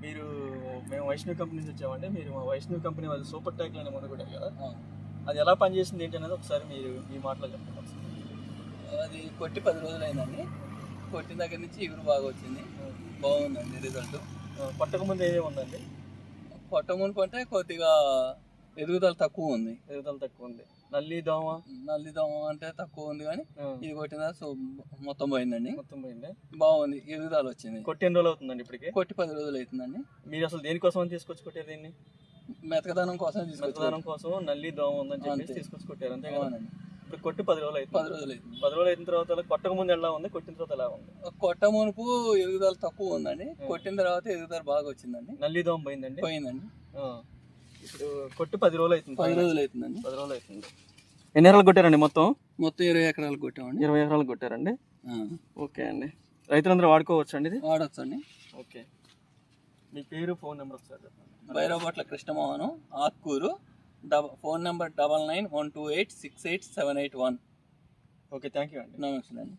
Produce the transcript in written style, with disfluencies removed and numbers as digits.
మీరు మేము వైష్ణవి కంపెనీ నుంచి వచ్చామండి. మీరు మా వైష్ణవి కంపెనీ వాళ్ళు సూపర్ ట్యాక్లు అనే మందు కొట్టారు కదా, అది ఎలా పనిచేసింది ఏంటి అనేది ఒకసారి మీరు ఈ మాటలో చెప్పండి. అది కొట్టి 10 రోజులు అయిందండి. కొట్టిన దగ్గర నుంచి ఇగురు బాగా వచ్చింది, బాగుందండి రిజల్ట్. కొట్టక ముందు ఏమేమి ఉందండి? కొట్ట మునుపు అంటే కొద్దిగా ఎదుగుదల తక్కువ ఉంది. నల్లి దోమ అంటే తక్కువ ఉంది, కానీ ఇది కొట్టిన మొత్తం పోయిందండి. మొత్తం పోయింది, బాగుంది, ఎదుగుదల వచ్చింది. కొట్టి ఎన్ని రోజులు అవుతుందండి ఇప్పటికి? కొట్టి 10 రోజులు అవుతుందండి. మీరు అసలు దేనికోసం తీసుకొచ్చి కొట్టారు దీన్ని? మెతకదనం కోసం నల్లి దోమ ఉందని చెప్పి తీసుకొచ్చి కొట్టారు, అంతే కదా? ఇప్పుడు కొట్టి 10 రోజులు అవుతుంది. 10 రోజులు అయిన తర్వాత కొట్టక ముందు ఎలా ఉంది, కొట్టిన తర్వాత ఎలా ఉంది? కొట్ట మునుపు ఎదుగుదల తక్కువ ఉందండి, కొట్టిన తర్వాత ఎదుగుదల బాగా వచ్చిందండి. నల్లి దోమ పోయిందండి. ఇప్పుడు కొట్టి 10 రోజులు అవుతుంది. 10 రోజులు అవుతుందండి. 10 రోజులు అవుతుంది. ఎన్ని ఎకరాలు కొట్టారండి? మొత్తం 20 ఎకరాలు కొట్టామండి. 20 ఎకరాలు కొట్టారండి. ఓకే అండి, రైతులందరూ వాడుకోవచ్చు అండి ఇది? వాడచ్చు అండి. ఓకే, మీ పేరు ఫోన్ నెంబర్ ఒకసారి చెప్పండి. Bairabatla Krishnamohan, Atkur. Phone number 9912868781. Okay, thank you అండి. నమస్తే అండి.